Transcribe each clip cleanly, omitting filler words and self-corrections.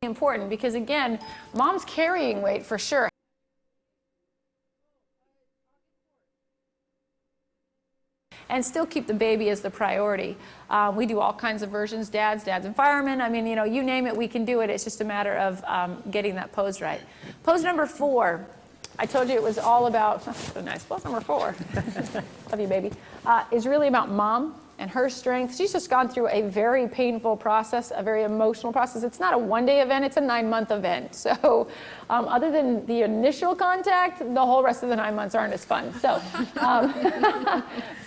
important because, again, mom's carrying weight for sure. And still keep the baby as the priority. We do all kinds of versions, dads and firemen. I mean, you know, you name it, we can do it. It's just a matter of getting that pose right. Pose number 4. I told you it was all about, so nice, pose number 4, love you, baby, is really about mom and her strength. She's just gone through a very painful process, a very emotional process. It's not a one-day event, it's a 9-month event. So other than the initial contact, the whole rest of the 9 months aren't as fun. So,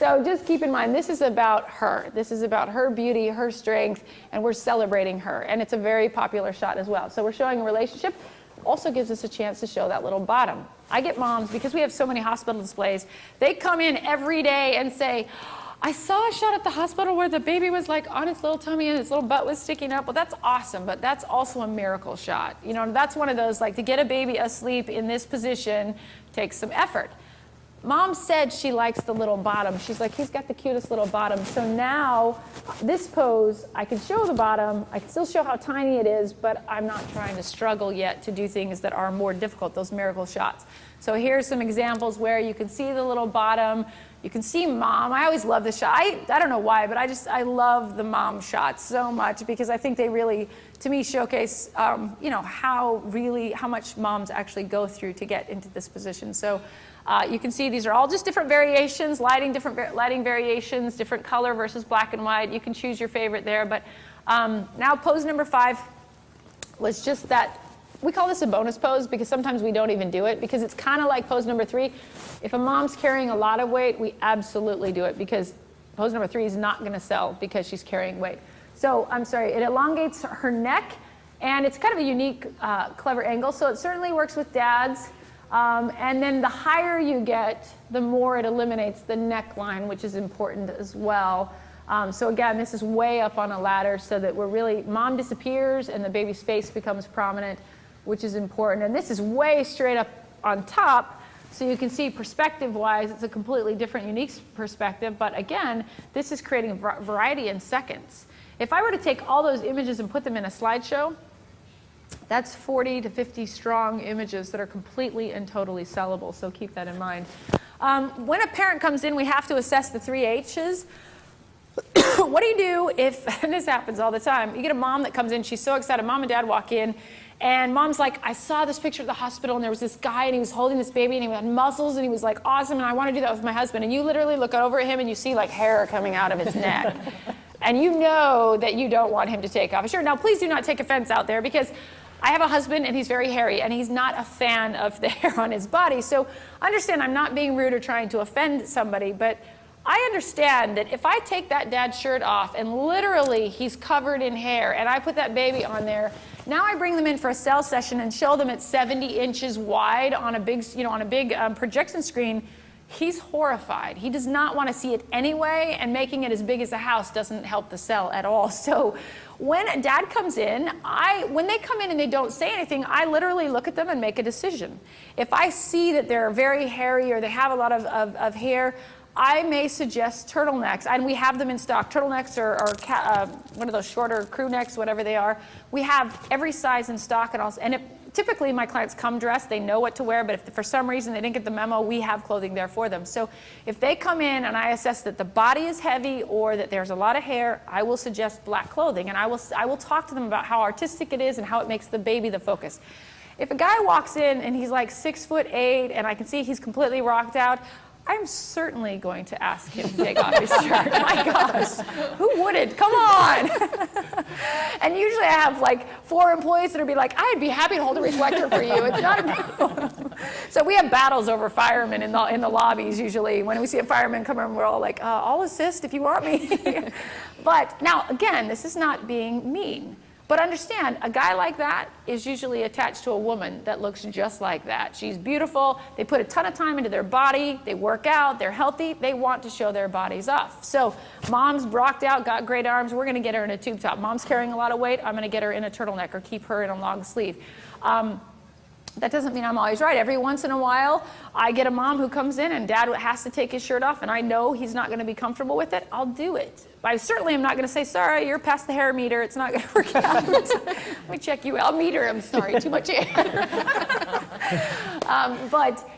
so just keep in mind, this is about her. This is about her beauty, her strength, and we're celebrating her. And it's a very popular shot as well. So we're showing a relationship. Also gives us a chance to show that little bottom. I get moms, because we have so many hospital displays, they come in every day and say, I saw a shot at the hospital where the baby was like on its little tummy and its little butt was sticking up. Well, that's awesome, but that's also a miracle shot. You know, that's one of those, like, to get a baby asleep in this position takes some effort. Mom said she likes the little bottom. She's like, he's got the cutest little bottom. So now, this pose, I can show the bottom, I can still show how tiny it is, but I'm not trying to struggle yet to do things that are more difficult, those miracle shots. So here's some examples where you can see the little bottom. You can see mom. I always love this shot. I don't know why, but I love the mom shots so much because I think they really, to me, showcase you know, how much moms actually go through to get into this position. So you can see these are all just different variations, lighting variations, different color versus black and white. You can choose your favorite there. But now pose number 5 was just that. We call this a bonus pose because sometimes we don't even do it because it's kind of like pose number 3. If a mom's carrying a lot of weight, we absolutely do it because pose number 3 is not going to sell because she's carrying weight. So I'm sorry, it elongates her neck and it's kind of a unique, clever angle. So it certainly works with dads. And then the higher you get, the more it eliminates the neckline, which is important as well. So again, this is way up on a ladder so that we're really, mom disappears and the baby's face becomes prominent, which is important. And this is way straight up on top, so you can see perspective-wise, it's a completely different, unique perspective. But again, this is creating variety in seconds. If I were to take all those images and put them in a slideshow, that's 40 to 50 strong images that are completely and totally sellable, so keep that in mind. When a parent comes in, we have to assess the 3 H's. What do you do if, and this happens all the time, you get a mom that comes in, she's so excited, mom and dad walk in, and mom's like, I saw this picture at the hospital and there was this guy and he was holding this baby and he had muscles and he was like awesome and I want to do that with my husband. And you literally look over at him and you see like hair coming out of his neck. And you know that you don't want him to take off. Sure, now please do not take offense out there because I have a husband and he's very hairy and he's not a fan of the hair on his body. So understand I'm not being rude or trying to offend somebody, but I understand that if I take that dad's shirt off and literally he's covered in hair and I put that baby on there, now I bring them in for a cell session and show them it's 70 inches wide on a big, projection screen, he's horrified. He does not want to see it anyway, and making it as big as a house doesn't help the cell at all. So when a dad comes in, when they come in and they don't say anything, I literally look at them and make a decision. If I see that they're very hairy or they have a lot of hair, I may suggest turtlenecks, and we have them in stock. Turtlenecks or one of those shorter crew necks, whatever they are. We have every size in stock, typically my clients come dressed, they know what to wear, but if for some reason they didn't get the memo, we have clothing there for them. So if they come in and I assess that the body is heavy or that there's a lot of hair, I will suggest black clothing, and I will talk to them about how artistic it is and how it makes the baby the focus. If a guy walks in and he's like 6'8" and I can see he's completely rocked out, I'm certainly going to ask him to take off his shirt. My gosh, who wouldn't? Come on. And usually I have like 4 employees that'll be like, I'd be happy to hold a reflector for you. It's not a problem. So we have battles over firemen in the lobbies usually. When we see a fireman come in, we're all like, I'll assist if you want me. But now, again, this is not being mean. But understand, a guy like that is usually attached to a woman that looks just like that. She's beautiful, they put a ton of time into their body, they work out, they're healthy, they want to show their bodies off. So mom's rocked out, got great arms, we're gonna get her in a tube top. Mom's carrying a lot of weight, I'm gonna get her in a turtleneck or keep her in a long sleeve. That doesn't mean I'm always right. Every once in a while, I get a mom who comes in and dad has to take his shirt off and I know he's not going to be comfortable with it. I'll do it. I certainly am not going to say, sorry, you're past the hair meter. It's not going to work out. Let me check you out. I'll meter him. Sorry, too much hair. But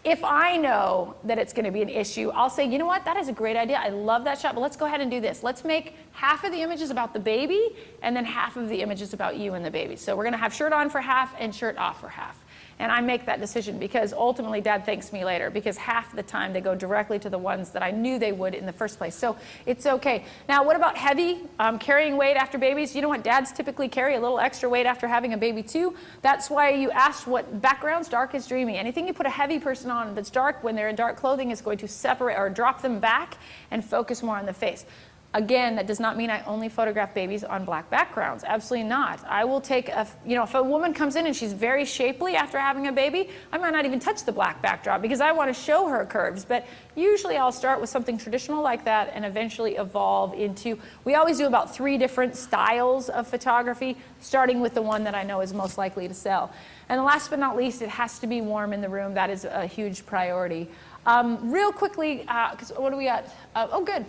if I know that it's going to be an issue, I'll say, you know what, that is a great idea. I love that shot, but let's go ahead and do this. Let's make half of the images about the baby and then half of the images about you and the baby. So we're going to have shirt on for half and shirt off for half. And I make that decision because ultimately dad thanks me later, because half the time they go directly to the ones that I knew they would in the first place. So it's okay. Now, what about heavy, carrying weight after babies? You know what, dads typically carry a little extra weight after having a baby too. That's why you asked what backgrounds, dark is dreamy. Anything you put a heavy person on that's dark when they're in dark clothing is going to separate or drop them back and focus more on the face. Again, that does not mean I only photograph babies on black backgrounds. Absolutely not. I will take if a woman comes in and she's very shapely after having a baby, I might not even touch the black backdrop because I want to show her curves. But usually I'll start with something traditional like that and eventually evolve into, we always do about 3 different styles of photography, starting with the one that I know is most likely to sell. And last but not least, it has to be warm in the room. That is a huge priority. Real quickly, because what do we got? Oh, good.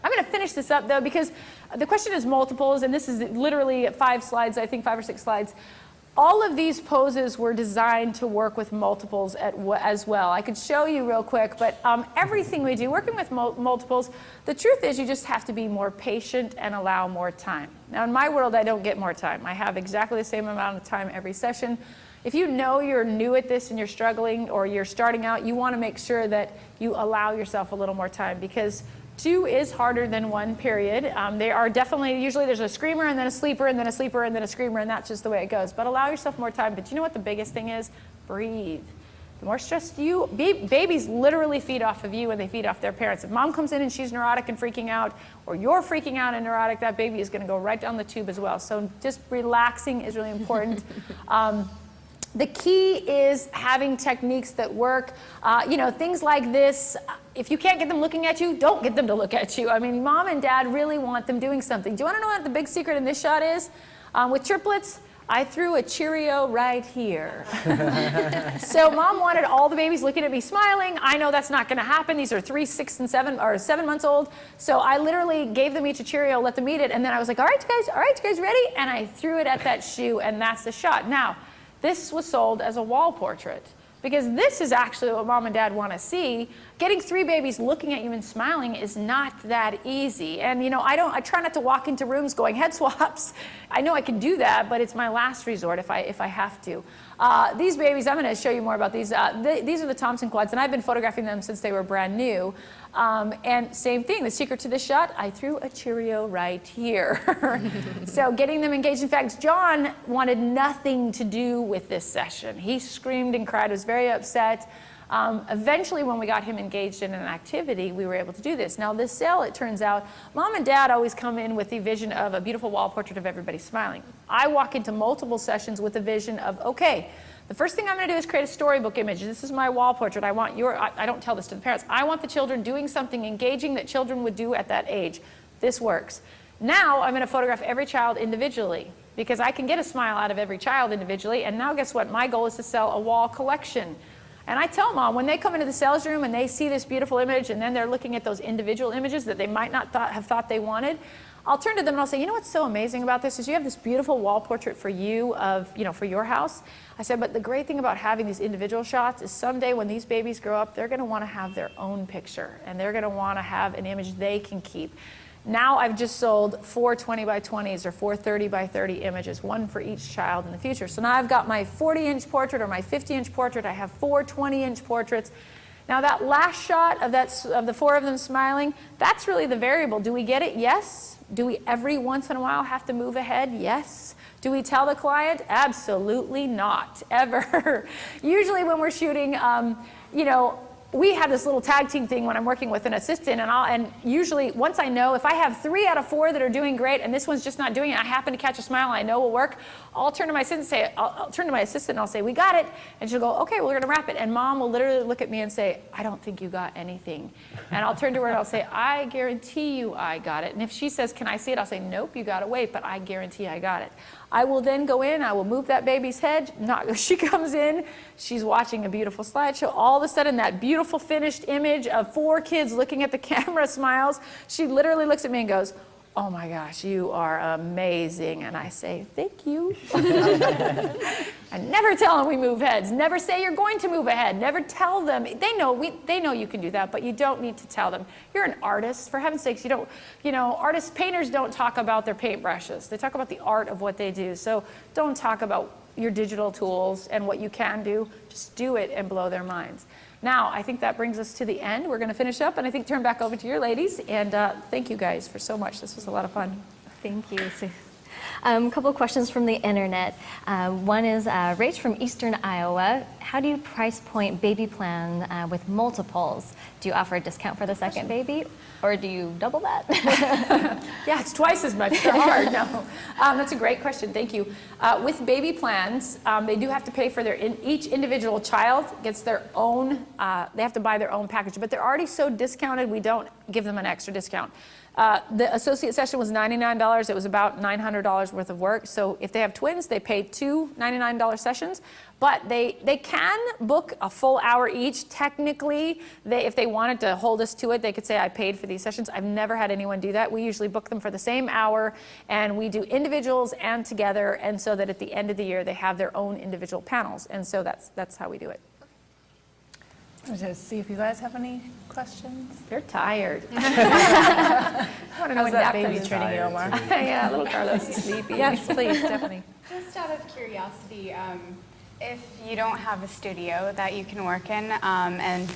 I'm going to finish this up, though, because the question is multiples, and this is literally 5 slides, I think 5 or 6 slides. All of these poses were designed to work with multiples as well. I could show you real quick, but everything we do, working with multiples, the truth is you just have to be more patient and allow more time. Now, in my world, I don't get more time. I have exactly the same amount of time every session. If you know you're new at this and you're struggling or you're starting out, you want to make sure that you allow yourself a little more time, because 2 is harder than 1, period. They are definitely, usually there's a screamer and then a sleeper and then a sleeper and then a screamer, and that's just the way it goes. But allow yourself more time. But you know what the biggest thing is? Breathe. The more stressed you, babies literally feed off of you and they feed off their parents. If mom comes in and she's neurotic and freaking out, or you're freaking out and neurotic, that baby is going to go right down the tube as well. So just relaxing is really important. The key is having techniques that work. Things like this. If you can't get them looking at you, don't get them to look at you. I mean, mom and dad really want them doing something. Do you want to know what the big secret in this shot is? With triplets, I threw a Cheerio right here. So mom wanted all the babies looking at me smiling. I know that's not going to happen. These are 3, 6, and 7, or 7 months old. So I literally gave them each a Cheerio, let them eat it, and then I was like, all right, you guys ready? And I threw it at that shoe, and that's the shot. Now, this was sold as a wall portrait, because this is actually what mom and dad want to see. Getting 3 babies looking at you and smiling is not that easy. And I try not to walk into rooms going head swaps. I know I can do that, but it's my last resort if I have to. These babies, I'm going to show you more about these. These are the Thompson quads, and I've been photographing them since they were brand new. And same thing, the secret to this shot, I threw a Cheerio right here. So getting them engaged. In fact, John wanted nothing to do with this session. He screamed and cried, was very upset. Eventually, when we got him engaged in an activity, we were able to do this. Now, this sale, it turns out, mom and dad always come in with the vision of a beautiful wall portrait of everybody smiling. I walk into multiple sessions with the vision of, okay, the first thing I'm going to do is create a storybook image. This is my wall portrait. I don't tell this to the parents. I want the children doing something engaging that children would do at that age. This works. Now I'm going to photograph every child individually, because I can get a smile out of every child individually. And now guess what? My goal is to sell a wall collection. And I tell mom, when they come into the sales room and they see this beautiful image and then they're looking at those individual images that they might not have thought they wanted, I'll turn to them and I'll say, you know what's so amazing about this is you have this beautiful wall portrait for you for your house. I said, but the great thing about having these individual shots is someday when these babies grow up, they're going to want to have their own picture and they're going to want to have an image they can keep. Now I've just sold 4 20 by 20s or 4 30 by 30 images, one for each child in the future. So now I've got my 40-inch portrait or my 50-inch portrait. I have 4 20-inch portraits. Now that last shot of the 4 of them smiling, that's really the variable. Do we get it? Yes. Do we every once in a while have to move ahead? Yes. Do we tell the client? Absolutely not, ever. Usually when we're shooting, we have this little tag team thing when I'm working with an assistant, and usually once I know, if I have 3 out of 4 that are doing great and this one's just not doing it, I happen to catch a smile I know will work, I'll turn to my assistant and say, I'll say, we got it, and she'll go, okay, we're gonna wrap it, and mom will literally look at me and say, I don't think you got anything. And I'll turn to her and I'll say, I guarantee you I got it. And if she says, can I see it? I'll say, nope, you gotta wait, but I guarantee I got it. I will then go in, I will move that baby's head, she comes in, she's watching a beautiful slideshow, all of a sudden that beautiful finished image of 4 kids looking at the camera smiles, she literally looks at me and goes, oh my gosh, you are amazing. And I say, thank you. I never tell them we move heads. Never say you're going to move a head. Never tell them. They know you can do that, but you don't need to tell them. You're an artist. For heaven's sakes, artists, painters don't talk about their paintbrushes. They talk about the art of what they do. So don't talk about your digital tools and what you can do. Just do it and blow their minds. Now, I think that brings us to the end. We're going to finish up, and I think turn back over to your ladies. And thank you guys for so much. This was a lot of fun. Thank you. A couple of questions from the internet. One is Rach from Eastern Iowa. How do you price point baby plan with multiples? Do you offer a discount for the second baby, or do you double that? Yeah, it's twice as much. They're hard. No, that's a great question. Thank you. With baby plans, they do have to pay for each individual child gets their own. They have to buy their own package, but they're already so discounted. We don't give them an extra discount. The associate session was $99. It was about $900 worth of work. So if they have twins, they pay 2 $99 sessions. But they can book a full hour each. Technically, if they wanted to hold us to it, they could say, I paid for these sessions. I've never had anyone do that. We usually book them for the same hour, and we do individuals and together, and so that at the end of the year, they have their own individual panels. And so that's how we do it. Just see if you guys have any questions. They're tired. I want to know How's that baby treating you, Omar? Yeah, little Carlos is sleepy. Yes, please, Stephanie. Just out of curiosity, if you don't have a studio that you can work in and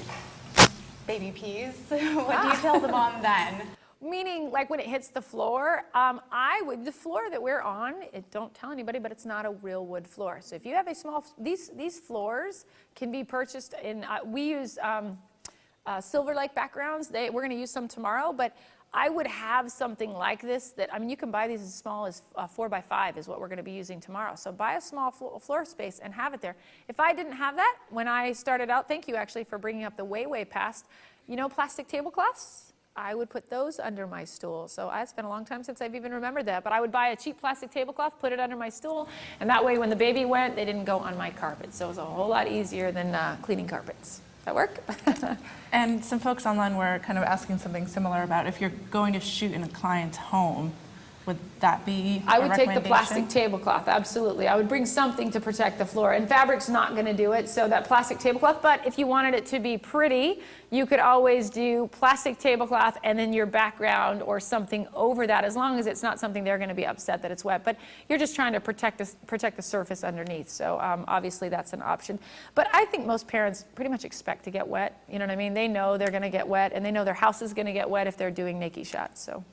baby pees, what do you tell the mom then? Meaning, like when it hits the floor, the floor that we're on, don't tell anybody, but it's not a real wood floor. So if you have a small, these floors can be purchased in, we use Silver Lake backgrounds. We're going to use some tomorrow, but I would have something like this you can buy these as small as 4 by 5 is what we're going to be using tomorrow. So buy a small floor space and have it there. If I didn't have that, when I started out, thank you actually for bringing up the way past, plastic tablecloths? I would put those under my stool. So it's been a long time since I've even remembered that, but I would buy a cheap plastic tablecloth, put it under my stool, and that way when the baby went, they didn't go on my carpet. So it was a whole lot easier than cleaning carpets. That work? And some folks online were kind of asking something similar about if you're going to shoot in a client's home, would that be I would take the plastic tablecloth, absolutely. I would bring something to protect the floor, and fabric's not going to do it, so that plastic tablecloth, but if you wanted it to be pretty, you could always do plastic tablecloth and then your background or something over that, as long as it's not something they're going to be upset that it's wet, but you're just trying to protect the surface underneath, so obviously that's an option. But I think most parents pretty much expect to get wet, you know what I mean? They know they're going to get wet, and they know their house is going to get wet if they're doing naked shots, so.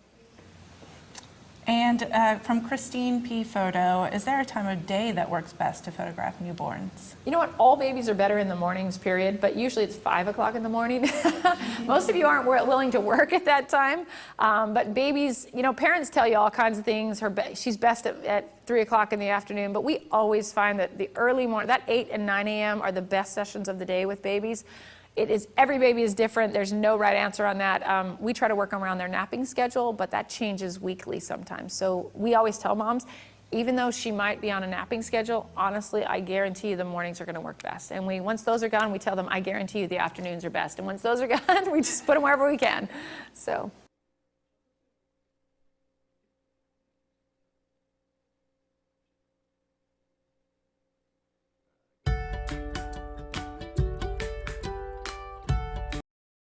And from Christine P. Photo, is there a time of day that works best to photograph newborns? You know what? All babies are better in the mornings, period, but usually it's 5 o'clock in the morning. Most of you aren't willing to work at that time, but babies, parents tell you all kinds of things. She's best at 3 o'clock in the afternoon, but we always find that the early morning, that 8 and 9 a.m. are the best sessions of the day with babies. Every baby is different. There's no right answer on that. We try to work around their napping schedule, but that changes weekly sometimes. So we always tell moms, even though she might be on a napping schedule, honestly, I guarantee you the mornings are going to work best. And once those are gone, we tell them, I guarantee you the afternoons are best. And once those are gone, we just put them wherever we can. So.